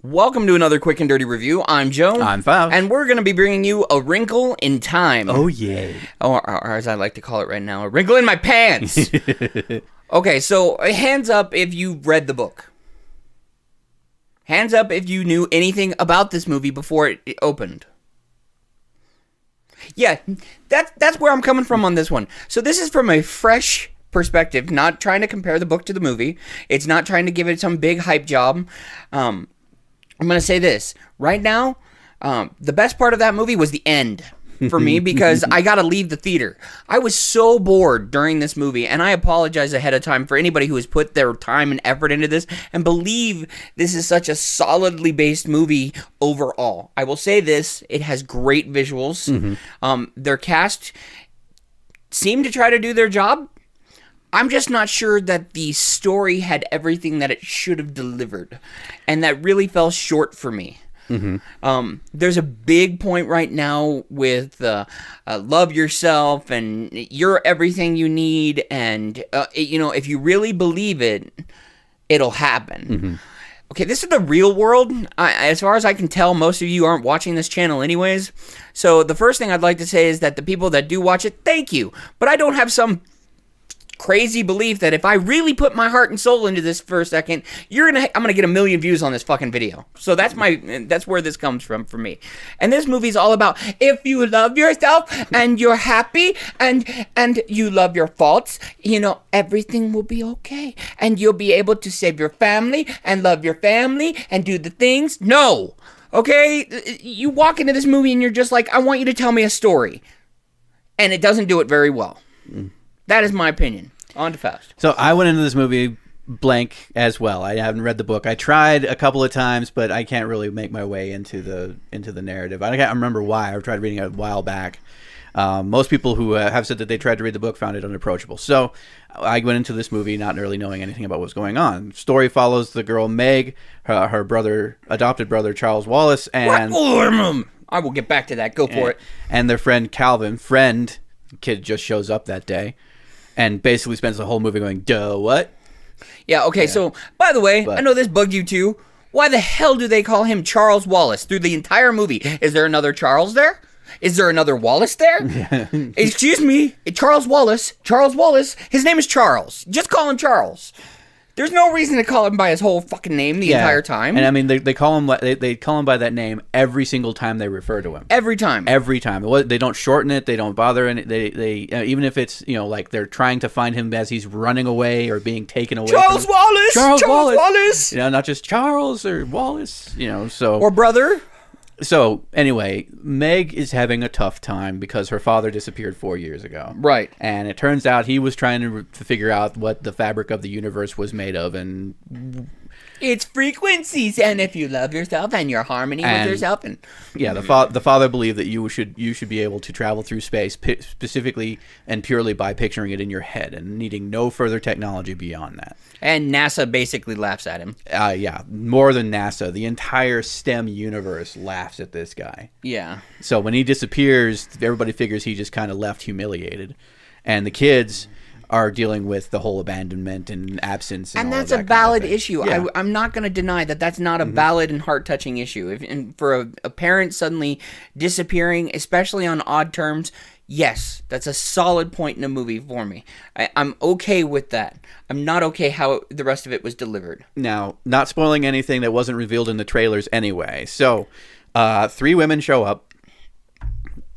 Welcome to another quick and dirty review. I'm Joe. I'm Faust. And we're going to be bringing you A Wrinkle in Time. Oh, yeah. Or as I like to call it right now, A Wrinkle in My Pants. Okay, so hands up if you read the book. Hands up if you knew anything about this movie before it opened. Yeah, that's where I'm coming from on this one. So this is from a fresh perspective, not trying to compare the book to the movie. It's not trying to give it some big hype job. I'm going to say this. Right now, the best part of that movie was the end for me because I got to leave the theater. I was so bored during this movie, and I apologize ahead of time for anybody who has put their time and effort into this and believe this is such a solidly based movie overall. I will say this. It has great visuals. Their cast seemed to try to do their job. I'm just not sure that the story had everything that it should have delivered, and that really fell short for me. There's a big point right now with love yourself and you're everything you need, and you know, if you really believe it, it'll happen. Okay, this is the real world. As far as I can tell, most of you aren't watching this channel anyways. So the first thing I'd like to say is that the people that do watch it, thank you. But I don't have some crazy belief that if I really put my heart and soul into this for a second, I'm gonna get 1 million views on this fucking video. So that's where this comes from for me. And this movie's all about if you love yourself and you're happy and you love your faults, you know, everything will be okay, and you'll be able to save your family and love your family and do the things. No, okay, you walk into this movie and you're just like, I want you to tell me a story, and it doesn't do it very well. That is my opinion. On to Faust. So I went into this movie blank as well. I haven't read the book. I tried a couple of times, but I can't really make my way into the narrative. I can't remember why. I tried reading it a while back. Most people who have said that they tried to read the book found it unapproachable. So I went into this movie not really knowing anything about what's going on. Story follows the girl Meg, her adopted brother Charles Wallace, and I will get back to that. Go for it. And their friend Calvin. Kid just shows up that day and basically spends the whole movie going, duh, what? Yeah, okay, so, by the way, I know this bugged you too. Why the hell do they call him Charles Wallace through the entire movie? Is there another Charles there? Is there another Wallace there? Excuse me, Charles Wallace, his name is Charles. Just call him Charles. There's no reason to call him by his whole fucking name the entire time. And I mean, they call him by that name every single time they refer to him. Every time. Every time. They don't shorten it. They don't bother. And they even if it's, you know, like they're trying to find him as he's running away or being taken away. Charles Wallace. Charles Wallace. You know, not just Charles or Wallace. You know, so or brother. So, anyway, Meg is having a tough time because her father disappeared 4 years ago. Right. And it turns out he was trying to figure out what the fabric of the universe was made of, and it's frequencies, and if you love yourself and your harmony with yourself, and yeah, the father believed that you should be able to travel through space specifically and purely by picturing it in your head and needing no further technology beyond that. And NASA basically laughs at him. Yeah, more than NASA, the entire STEM universe laughs at this guy. Yeah. So when he disappears, everybody figures he just kind of left humiliated, and the kids are dealing with the whole abandonment and absence, and that's all a that valid kind of issue. Yeah. I'm not going to deny that that's not a valid and heart-touching issue. And for a parent suddenly disappearing, especially on odd terms, yes, that's a solid point in a movie for me. I'm okay with that. I'm not okay how the rest of it was delivered. Now, not spoiling anything that wasn't revealed in the trailers anyway. So, 3 women show up.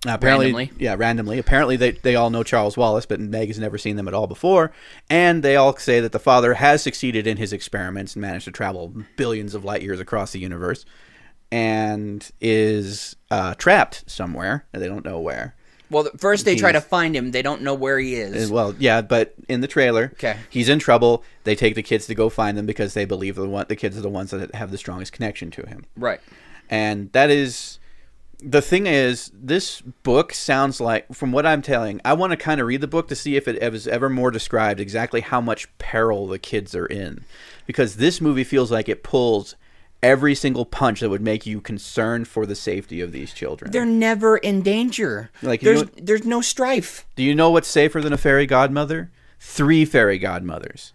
Apparently, randomly. Yeah, randomly. Apparently, they all know Charles Wallace, but Meg has never seen them at all before. And they all say that the father has succeeded in his experiments and managed to travel billions of light years across the universe and is trapped somewhere. And they don't know where. Well, first they try to find him. They don't know where he is. Well, yeah, but in the trailer, he's in trouble. They take the kids to go find him because they believe the kids are the ones that have the strongest connection to him. Right. And that is... The thing is, this book sounds like, from what I'm telling, I want to kind of read the book to see if it was ever more described exactly how much peril the kids are in. Because this movie feels like it pulls every single punch that would make you concerned for the safety of these children. They're never in danger. Like, there's no strife. Do you know what's safer than a fairy godmother? 3 fairy godmothers.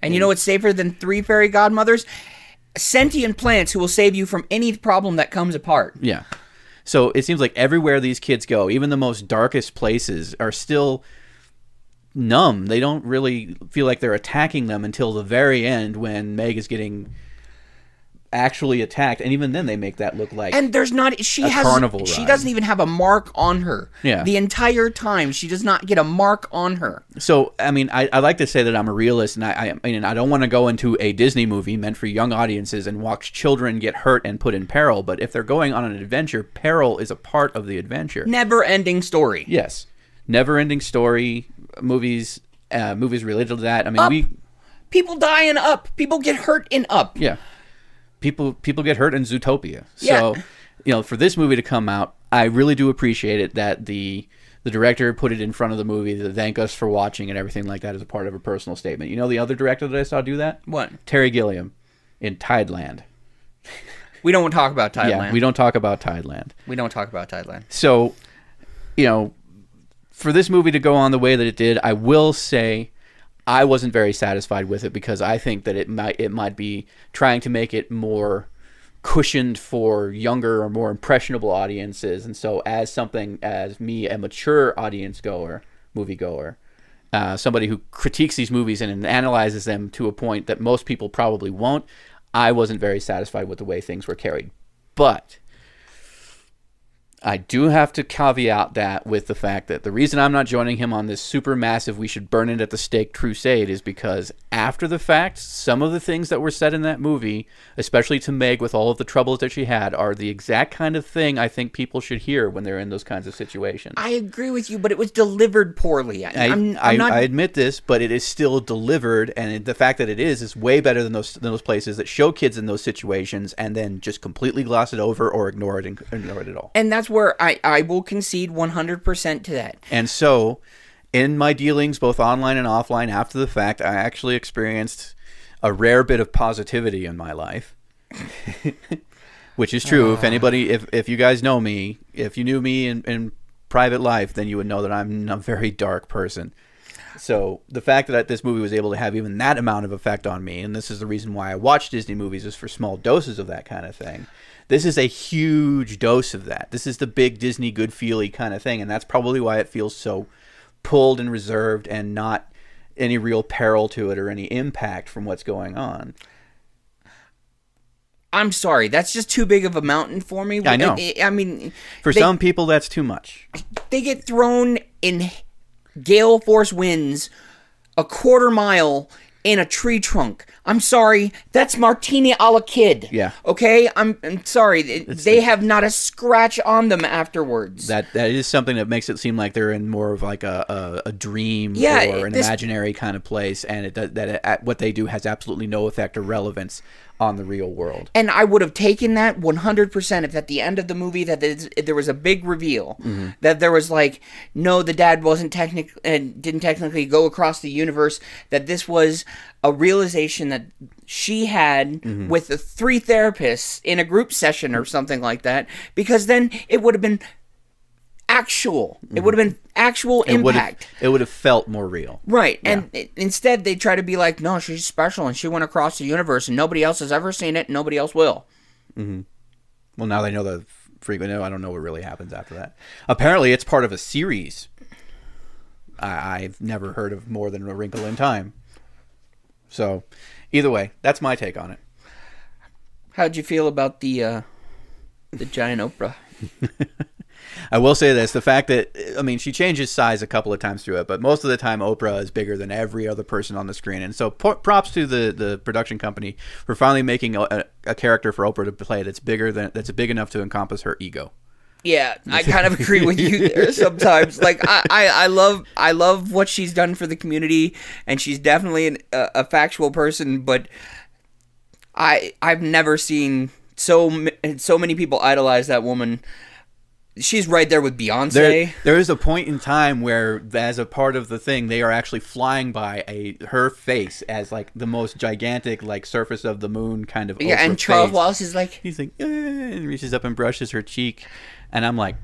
And you know what's safer than 3 fairy godmothers? sentient plants who will save you from any problem that comes apart. Yeah. So it seems like everywhere these kids go, even the most darkest places, are still numb. They don't really feel like they're attacking them until the very end when Meg is getting actually attacked, and even then they make that look like there's not carnival she ride. doesn't even have a mark on her. Yeah. The entire time she does not get a mark on her. So I mean, I like to say that I'm a realist, and I mean I don't want to go into a Disney movie meant for young audiences and watch children get hurt and put in peril, but if they're going on an adventure, peril is a part of the adventure. Never ending story. Yes. Never ending story. Movies related to that. I mean, people die in Up. People get hurt in Up. Yeah. People get hurt in Zootopia. So, for this movie to come out, I really do appreciate it that the director put it in front of the movie to thank us for watching and everything like that as a part of a personal statement. You know the other director that I saw do that? What? Terry Gilliam in Tideland. We don't talk about Tideland. Yeah, we don't talk about Tideland. We don't talk about Tideland. So, for this movie to go on the way that it did, I will say I wasn't very satisfied with it because I think that it might be trying to make it more cushioned for younger or more impressionable audiences. And so as me, a mature moviegoer, somebody who critiques these movies and analyzes them to a point that most people probably won't, I wasn't very satisfied with the way things were carried. But I do have to caveat that with the fact that the reason I'm not joining him on this super massive we should burn it at the stake crusade is because after the fact, some of the things that were said in that movie, especially to Meg with all of the troubles that she had, are the exact kind of thing I think people should hear when they're in those kinds of situations. I agree with you, but it was delivered poorly. I admit this, but it is still delivered, and the fact that it is way better than those places that show kids in those situations and then just completely gloss it over or ignore it at all. And that's where I will concede 100% to that. And so, in my dealings, both online and offline, after the fact, I actually experienced a rare bit of positivity in my life. Which is true. If you guys know me, if you knew me in private life, then you would know that I'm a very dark person. So the fact that this movie was able to have even that amount of effect on me, and this is the reason why I watch Disney movies, is for small doses of that kind of thing. This is a huge dose of that. This is the big Disney good-feely kind of thing, and that's probably why it feels so pulled and reserved and not any real peril to it or any impact from what's going on. I'm sorry, that's just too big of a mountain for me. I know. I mean, for some people, that's too much. They get thrown in gale force winds a quarter mile in a tree trunk. I'm sorry, that's martini a la kid. Yeah. Okay? I'm sorry. They have not a scratch on them afterwards. That is something that makes it seem like they're in more of like a dream or an imaginary kind of place, and what they do has absolutely no effect or relevance on the real world. And I would have taken that 100% if at the end of the movie that there was a big reveal, that there was like, no, the dad didn't technically go across the universe, that this was a realization that she had with the 3 therapists in a group session or something like that, because then it would have been actual. It would have been actual impact. It would have felt more real. Right. Yeah. And instead they try to be like, no, she's special and she went across the universe and nobody else has ever seen it and nobody else will. Well, now they know the frequent. I don't know what really happens after that. Apparently it's part of a series. I've never heard of more than A Wrinkle in Time. So either way, that's my take on it. How'd you feel about the giant Oprah? I will say this, the fact that, I mean, she changes size a couple of times through it, but most of the time Oprah is bigger than every other person on the screen. And so props to the production company for finally making a character for Oprah to play that's big enough to encompass her ego. Yeah, I kind of agree with you there sometimes. Like, I love what she's done for the community, and she's definitely a factual person, but I've never seen so many people idolize that woman. She's right there with Beyonce. There is a point in time where, as a part of the thing, they are actually flying by her face as like the most gigantic, like surface of the moon kind of. Yeah, Oprah and Charles face. Wallace is like, he's like, and reaches up and brushes her cheek, and I'm like,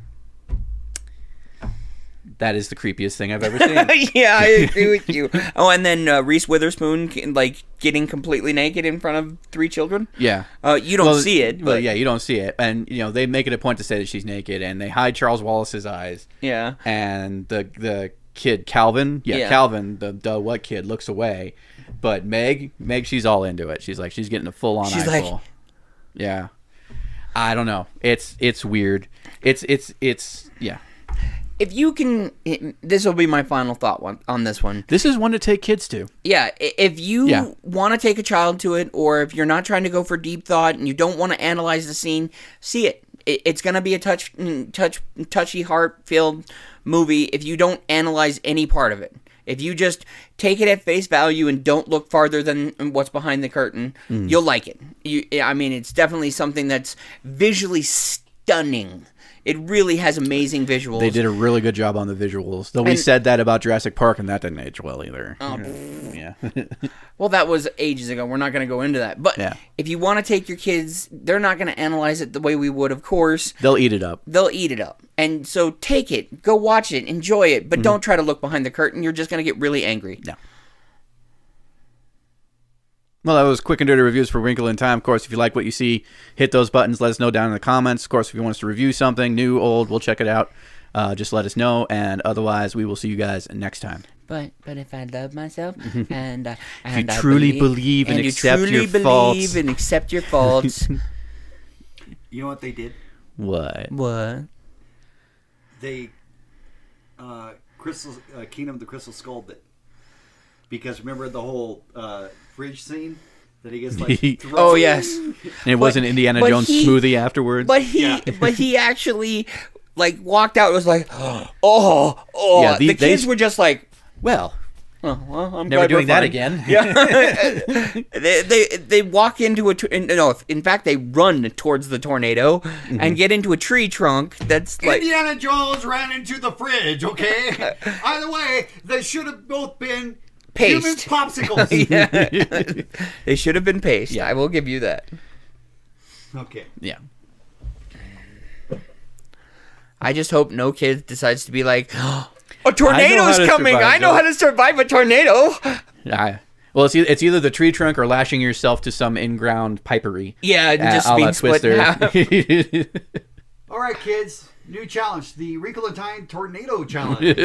That is the creepiest thing I've ever seen. Yeah, I agree with you. Oh, and then Reese Witherspoon, like, getting completely naked in front of 3 children. Yeah. You don't see it. But yeah, you don't see it. And, you know, they make it a point to say that she's naked, and they hide Charles Wallace's eyes. Yeah. And the kid, Calvin, Calvin, the what kid, looks away. But Meg, she's all into it. She's like, she's getting a full-on eyeful. Yeah. I don't know. It's weird. It's yeah. If you can, this will be my final thought on this one. This is one to take kids to. Yeah, if you want to take a child to it, or if you're not trying to go for deep thought and you don't want to analyze the scene, see it. It's going to be a touchy, heart-filled movie if you don't analyze any part of it. If you just take it at face value and don't look farther than what's behind the curtain, you'll like it. I mean, it's definitely something that's visually stunning. It really has amazing visuals. They did a really good job on the visuals. Though we said that about Jurassic Park, and that didn't age well either. Yeah. Well, that was ages ago. We're not going to go into that. But if you want to take your kids, they're not going to analyze it the way we would, of course. They'll eat it up. And so take it. Go watch it. Enjoy it. But don't try to look behind the curtain. You're just going to get really angry. No. Well, that was quick and dirty reviews for Wrinkle in Time. Of course, if you like what you see, hit those buttons. Let us know down in the comments. Of course, if you want us to review something, new, old, we'll check it out. Just let us know. And otherwise, we will see you guys next time. But if I love myself and if you truly believe and accept your faults. You know what they did? What? They Kingdom of the Crystal Skull bit. Because remember the whole fridge scene that he gets like thrown? Oh yes. And it wasn't Indiana Jones smoothie afterwards. But he actually like walked out and was like, oh. Yeah, the kids were just like, well, I'm never doing that again. Yeah. they walk into in fact they run towards the tornado and get into a tree trunk that's like Indiana Jones ran into the fridge, okay? Either way, they should have both been paste. Human popsicles. They should have been paste. Yeah. I will give you that. Okay. Yeah. I just hope no kid decides to be like, a tornado's coming. I know how to survive a tornado. Well, it's either the tree trunk or lashing yourself to some in-ground pipery. Yeah, just being split in half. All right, kids. New challenge. The Wrinkle in Time Tornado Challenge.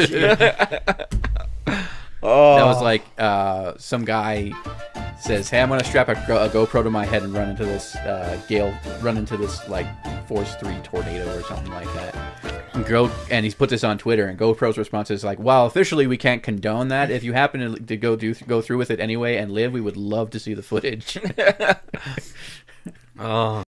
That was like some guy says, "Hey, I'm gonna strap a GoPro to my head and run into this like Force 3 tornado or something like that." And he's put this on Twitter, and GoPro's response is like, "Well, officially we can't condone that. If you happen to go through with it anyway and live, we would love to see the footage."